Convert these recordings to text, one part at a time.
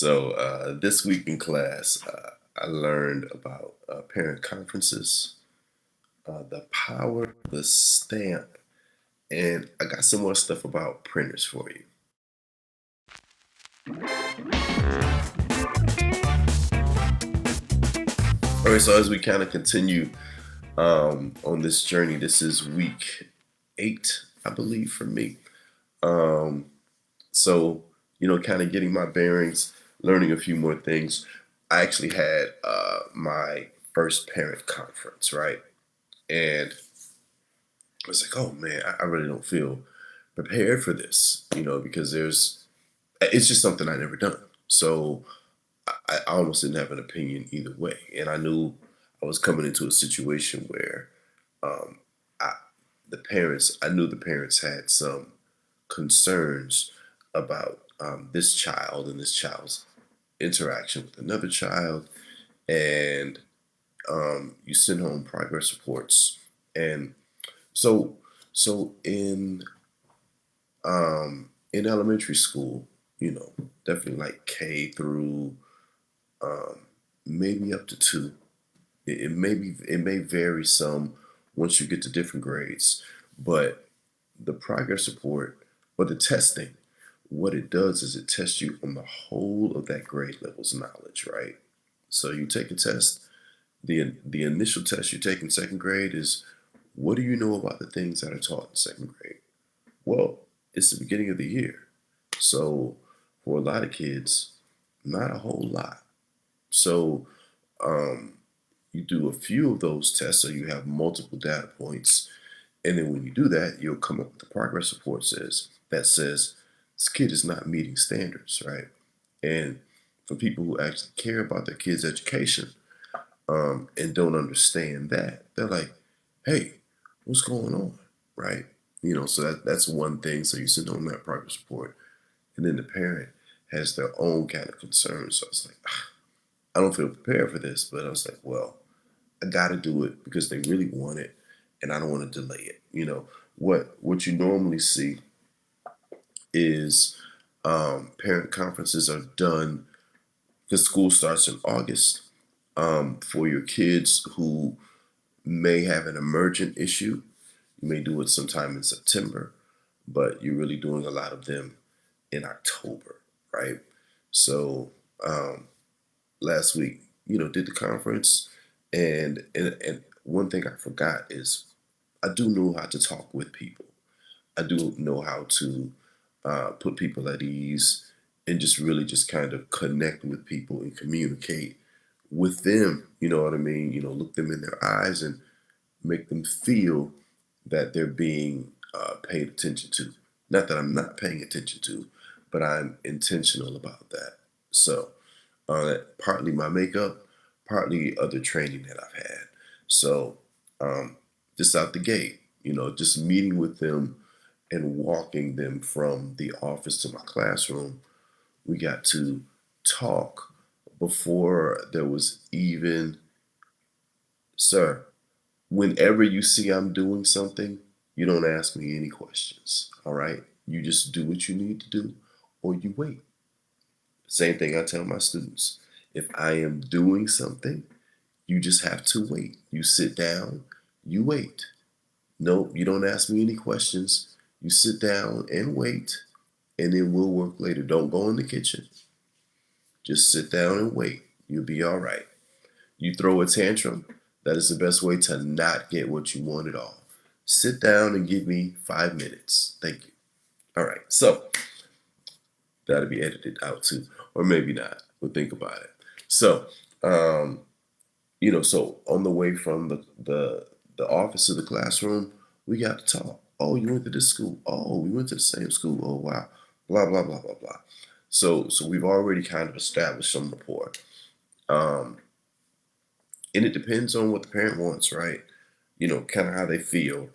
This week in class, I learned about parent conferences, the power of the stamp, and I got some more stuff about printers for you. All right, so as we kind of continue on this journey, this is week 8, I believe, for me. Um, kind of getting my bearings, learning a few more things. I actually had my first parent conference, right? And I was like, oh man, I really don't feel prepared for this, because it's just something I never done. So I almost didn't have an opinion either way. And I knew I was coming into a situation where um, I, I knew the parents had some concerns about this child and this child's interaction with another child. And you send home progress reports. And so, in elementary school, definitely like K through um, maybe up to 2. It may vary some once you get to different grades, but the progress report or the testing, what it does is it tests you on the whole of that grade level's knowledge, right? So you take a test. The initial test you take in second grade is, what do you know about the things that are taught in second grade? Well, it's the beginning of the year. So for a lot of kids, not a whole lot. So um, you do a few of those tests so you have multiple data points. And then when you do that, you'll come up with the progress report that says this kid is not meeting standards, right? And for people who actually care about their kids' education and don't understand that, they're like, hey, what's going on? Right? So that's one thing. So you send home that progress report, and then the parent has their own kind of concerns. So it's like, I don't feel prepared for this, but I was like, well, I got to do it because they really want it, and I don't want to delay it. What you normally see is parent conferences are done because school starts in August for your kids who may have an emergent issue. You may do it sometime in September, but you're really doing a lot of them in October, right? So um, last week, did the conference, and one thing I forgot is I do know how to talk with people. I do know how to put people at ease and just really just kind of connect with people and communicate with them. You know what I mean? Look them in their eyes and make them feel that they're being paid attention to. Not that I'm not paying attention to, but I'm intentional about that. So, partly my makeup, partly other training that I've had. So, um, just out the gate, just meeting with them and walking them from the office to my classroom, we got to talk before there was even, sir, whenever you see I'm doing something, you don't ask me any questions. All right. You just do what you need to do or you wait. Same thing I tell my students. If I am doing something, you just have to wait. You sit down, you wait. No, you don't ask me any questions. You sit down and wait, and then we'll work later. Don't go in the kitchen. Just sit down and wait. You'll be all right. You throw a tantrum, that is the best way to not get what you want at all. Sit down and give me 5 minutes. Thank you. All right. So that'll be edited out too, or maybe not. We'll think about it. So, um, so on the way from the office to the classroom, we got to talk. Oh, you went to this school. Oh, we went to the same school. Oh, wow. Blah blah blah blah blah. So we've already kind of established some rapport. Um, and it depends on what the parent wants, right? Kind of how they feel.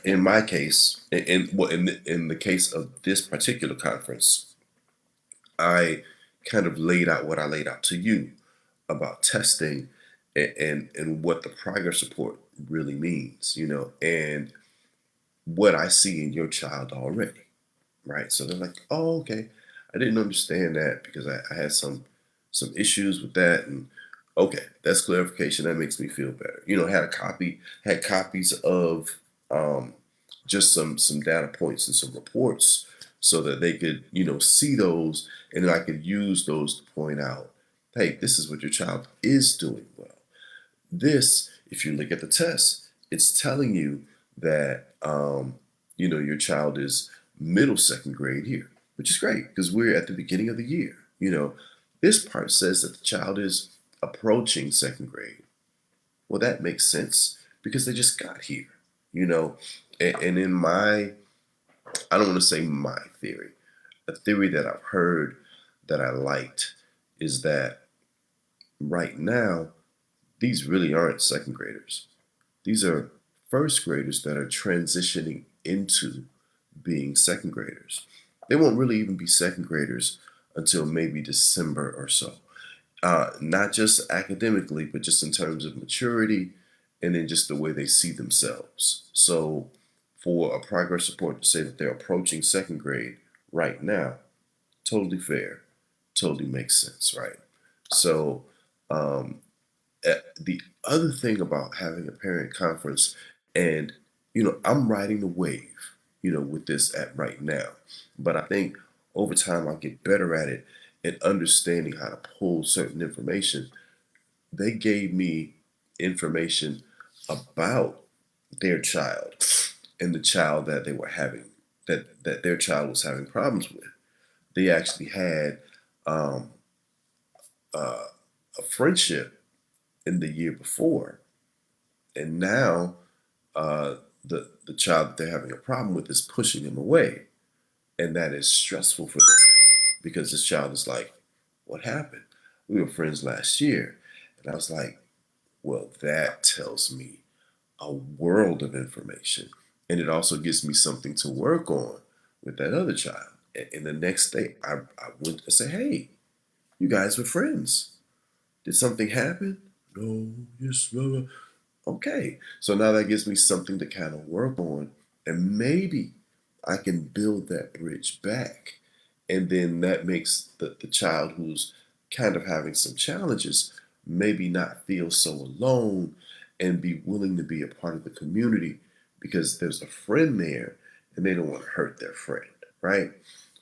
In my case, in the case of this particular conference, I kind of laid out what I laid out to you about testing and what the progress report really means, and what I see in your child already, right? So they're like, oh, okay, I didn't understand that because I had some issues with that. And okay, that's clarification. That makes me feel better. Had copies of um, just some data points and some reports so that they could, see those, and then I could use those to point out, hey, this is what your child is doing well. This, if you look at the test, it's telling you that your child is middle second grade here, which is great because we're at the beginning of the year. This part says that the child is approaching second grade. Well, that makes sense because they just got here. You know, and in my, I don't want to say my theory, a theory that I've heard that I liked is that right now these really aren't second graders. These are first graders that are transitioning into being second graders. They won't really even be second graders until maybe December or so. Not just academically, but just in terms of maturity and then just the way they see themselves. So, for a progress report to say that they're approaching second grade right now, totally fair, totally makes sense, right? So, um, the other thing about having a parent conference, and I'm riding the wave, with this at right now, but I think over time I'll get better at it and understanding how to pull certain information. They gave me information about their child and the child that they were having that their child was having problems with. They actually had um, uh, a friendship in the year before, and now the child that they're having a problem with is pushing him away, and that is stressful for them because this child is like, "What happened? We were friends last year," and I was like, "Well, that tells me a world of information, and it also gives me something to work on with that other child." And the next day, I went to say, "Hey, you guys were friends. Did something happen?" No, yes, blah, blah. Okay, so now that gives me something to kind of work on, and maybe I can build that bridge back. And then that makes the child who's kind of having some challenges maybe not feel so alone and be willing to be a part of the community because there's a friend there and they don't want to hurt their friend, right?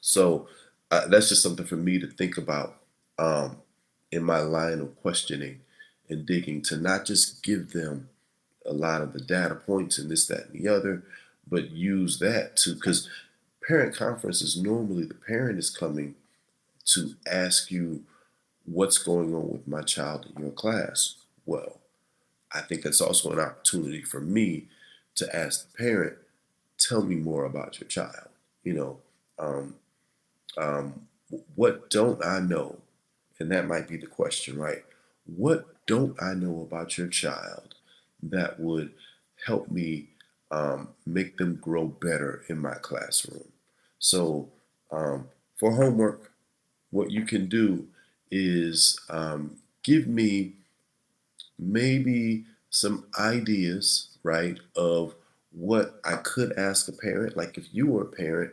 So that's just something for me to think about um, in my line of questioning and digging to not just give them a lot of the data points and this, that, and the other, but use that to, because parent conferences, normally the parent is coming to ask you what's going on with my child in your class. Well, I think that's also an opportunity for me to ask the parent, tell me more about your child. You know, um, what don't I know? And that might be the question, right? What don't I know about your child that would help me make them grow better in my classroom? So, for homework, what you can do is give me maybe some ideas, right, of what I could ask a parent. Like if you were a parent,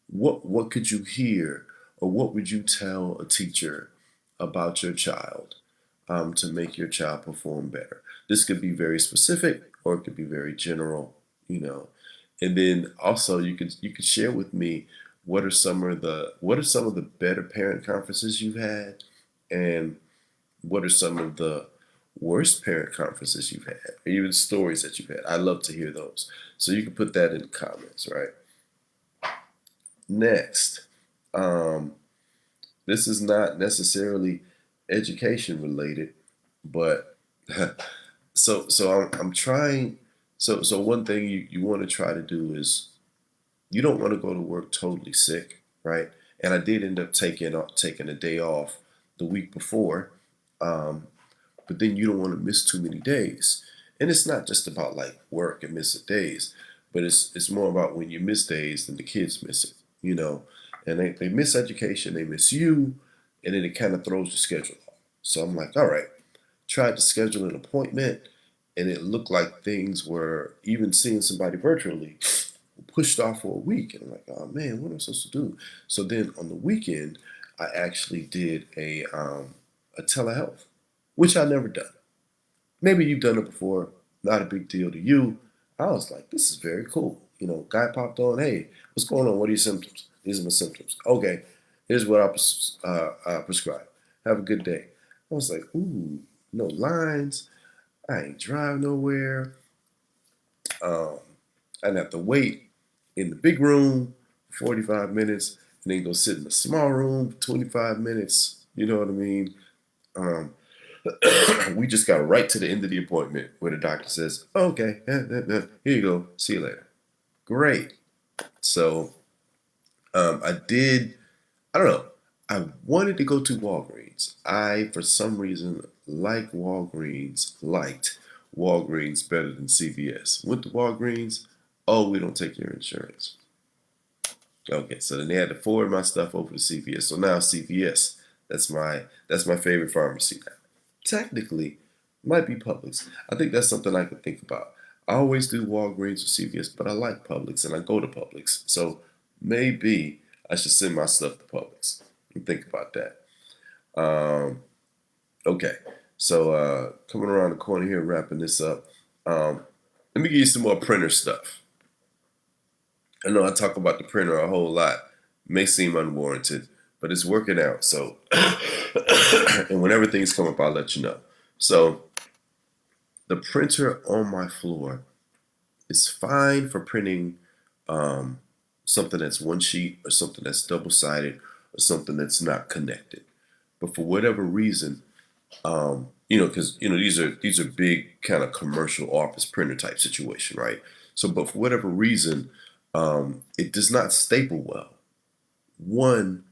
what could you hear or what would you tell a teacher about your child to make your child perform better? This could be very specific or it could be very general, you know. And then also you could share with me what are some of the better parent conferences you've had, and what are some of the worst parent conferences you've had, or even stories that you've had. I love to hear those. So you can put that in the comments, right? Next, um, this is not necessarily education related, but I'm trying. So one thing you want to try to do is you don't want to go to work totally sick, right? And I did end up taking a day off the week before, um, but then you don't want to miss too many days. And it's not just about like work and missing days, but it's more about when you miss days, then the kids miss it, you know. And they miss education, they miss you, and then it kind of throws the schedule off. So I'm like, all right, tried to schedule an appointment, and it looked like things were even seeing somebody virtually pushed off for a week. And I'm like, oh man, what am I supposed to do? So then on the weekend, I actually did a telehealth, which I never done. Maybe you've done it before, not a big deal to you. I was like, this is very cool. Guy popped on, hey, what's going on? What are your symptoms? These are my symptoms. Okay, here's what I prescribe. Have a good day. I was like, ooh, no lines. I ain't drive nowhere. Um, I didn't have to wait in the big room for 45 minutes and then go sit in the small room for 25 minutes. You know what I mean? Um, we just got right to the end of the appointment where the doctor says, okay, here you go. See you later. Great. So I don't know. I wanted to go to Walgreens. For some reason, liked Walgreens better than CVS. Went to Walgreens. Oh, we don't take your insurance. Okay, so then they had to forward my stuff over to CVS. So now CVS, that's my favorite pharmacy now. Technically, might be Publix. I think that's something I could think about. I always do Walgreens or CVS, but I like Publix and I go to Publix. So maybe I should send my stuff to Publix and think about that. Um, okay, so coming around the corner here, wrapping this up. Let me give you some more printer stuff. I know I talk about the printer a whole lot. May seem unwarranted, but it's working out. So, and whenever things come up, I'll let you know. So, the printer on my floor is fine for printing um, something that's one sheet or something that's double sided or something that's not connected. But for whatever reason, because these are big kind of commercial office printer type situation, right? So, but for whatever reason, it does not staple well. One,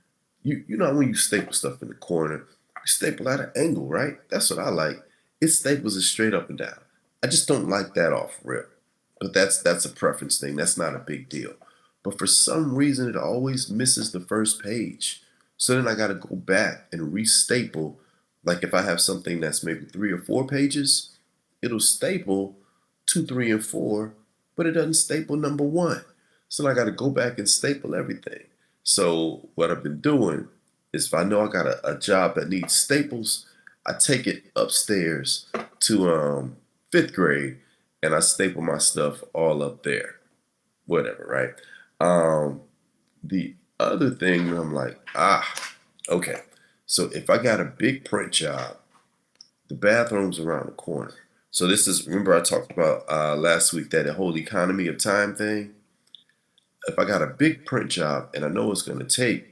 you know when you staple stuff in the corner, you staple at an angle, right? That's what I like. It staples it straight up and down. I just don't like that off rip. But that's a preference thing. That's not a big deal. But for some reason, it always misses the first page. So then I got to go back and restaple. Like if I have something that's maybe 3 or 4 pages, it'll staple 2, 3, and 4, but it doesn't staple number 1. So I got to go back and staple everything. So what I've been doing is if I know I got a job that needs staples, I take it upstairs to fifth grade and I staple my stuff all up there. Whatever, right? The other thing, I'm like, okay. So if I got a big print job, the bathroom's around the corner. So this is, remember I talked about last week that whole economy of time thing? If I got a big print job and I know it's going to take,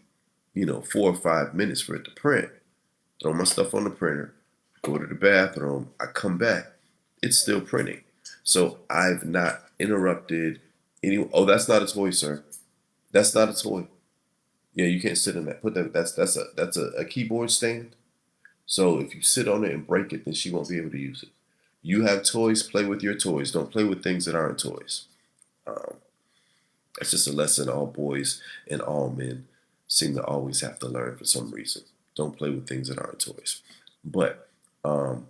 4 or 5 minutes for it to print, throw my stuff on the printer, go to the bathroom, I come back, it's still printing. So I've not interrupted any. Oh, that's not a toy, sir. That's not a toy. Yeah, you can't sit on that. Put that. That's a keyboard stand. So if you sit on it and break it, then she won't be able to use it. You have toys, play with your toys. Don't play with things that aren't toys. Um, that's just a lesson all boys and all men seem to always have to learn for some reason. Don't play with things that aren't toys. But um,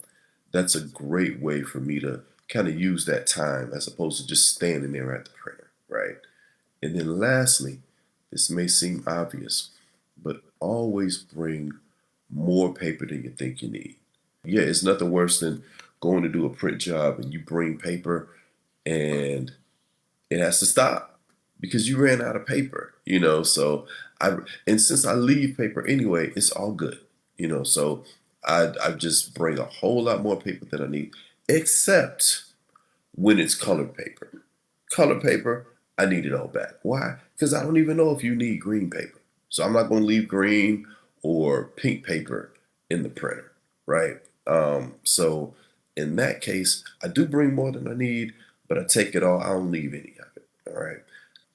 that's a great way for me to kind of use that time as opposed to just standing there at the printer, right? And then lastly, this may seem obvious, but always bring more paper than you think you need. Yeah, it's nothing worse than going to do a print job and you bring paper and it has to stop because you ran out of paper, So and since I leave paper anyway, it's all good, So I just bring a whole lot more paper than I need, except when it's colored paper. Colored paper, I need it all back. Why? Because I don't even know if you need green paper. So I'm not going to leave green or pink paper in the printer, right? So in that case, I do bring more than I need, but I take it all. I don't leave any of it. All right.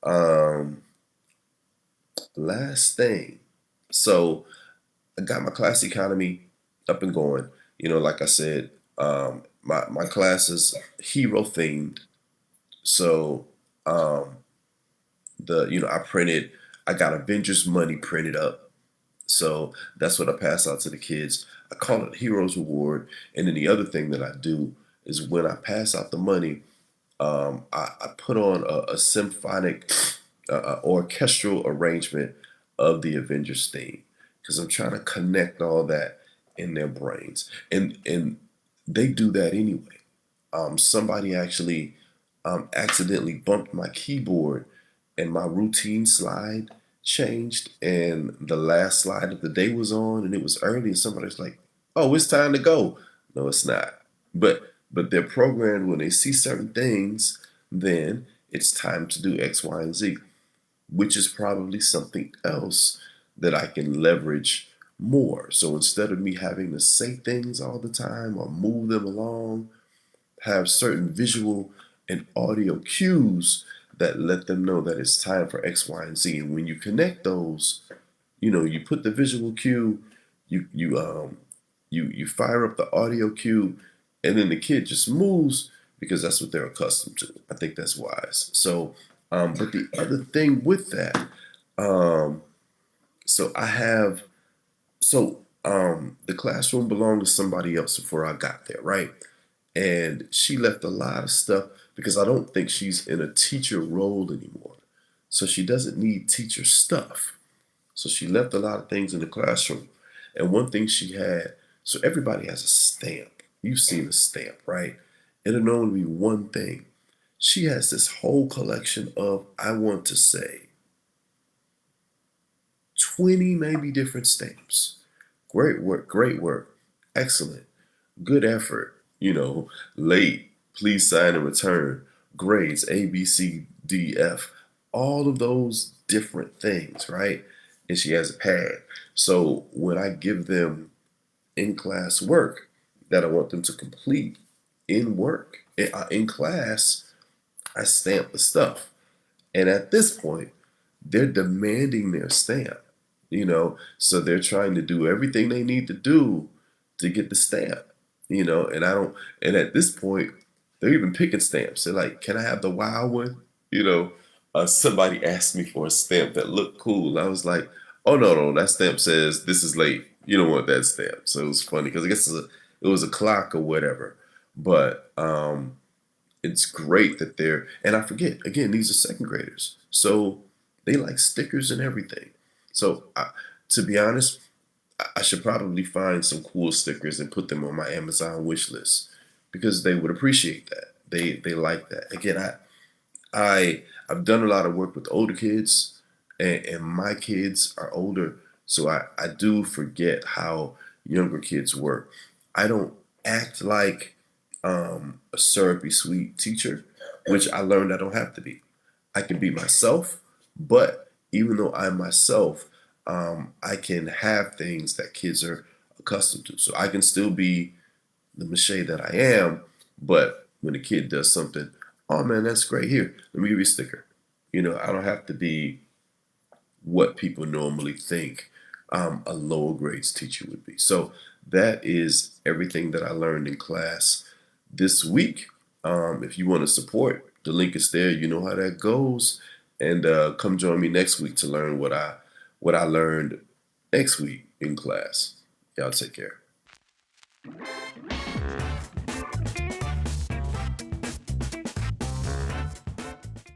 Um, Last thing. So I got my class economy up and going. Like I said, my class is hero themed. So I got Avengers money printed up. So that's what I pass out to the kids. I call it Heroes Reward. And then the other thing that I do is when I pass out the money, I put on a symphonic, orchestral arrangement of the Avengers theme because I'm trying to connect all that in their brains, and they do that anyway. Somebody actually accidentally bumped my keyboard, and my routine slide changed, and the last slide of the day was on, and it was early, and somebody's like, "Oh, it's time to go." No, it's not. But they're programmed when they see certain things, then it's time to do X, Y, and Z, which is probably something else that I can leverage more. So instead of me having to say things all the time or move them along, have certain visual and audio cues that let them know that it's time for X, Y, and Z. And when you connect those, you put the visual cue, you fire up the audio cue, and then the kid just moves because that's what they're accustomed to. I think that's wise. So, but the other thing with that, um, so I have the classroom belonged to somebody else before I got there, right? And she left a lot of stuff because I don't think she's in a teacher role anymore. So she doesn't need teacher stuff. So she left a lot of things in the classroom. And one thing she had, so everybody has a stamp. You've seen a stamp, right? It'll only be one thing. She has this whole collection of, I want to say, 20 maybe different stamps. Great work, excellent, good effort, late, please sign and return, grades, A, B, C, D, F, all of those different things, right? And she has a pad. So when I give them in class work that I want them to complete in class, I stamp the stuff. And at this point, they're demanding their stamp, so they're trying to do everything they need to do to get the stamp, and I don't, and at this point, they're even picking stamps. They're like, can I have the wow one? Somebody asked me for a stamp that looked cool. I was like, oh, no, no, that stamp says this is late. You don't want that stamp. So it was funny because I guess it was a clock or whatever. But it's great that and I forget, again, these are second graders. So they like stickers and everything. So to be honest, I should probably find some cool stickers and put them on my Amazon wish list because they would appreciate that. They like that. Again, I've done a lot of work with older kids, and my kids are older, so I do forget how younger kids work. I don't act like a syrupy sweet teacher, which I learned I don't have to be. I can be myself, but even though I'm myself, I can have things that kids are accustomed to. So I can still be the mache that I am, but when a kid does something, oh man, that's great. Here, let me give you a sticker. I don't have to be what people normally think a lower grades teacher would be. So that is everything that I learned in class this week. If you want to support, the link is there. You know how that goes. And come join me next week to learn what I learned next week in class. Y'all take care.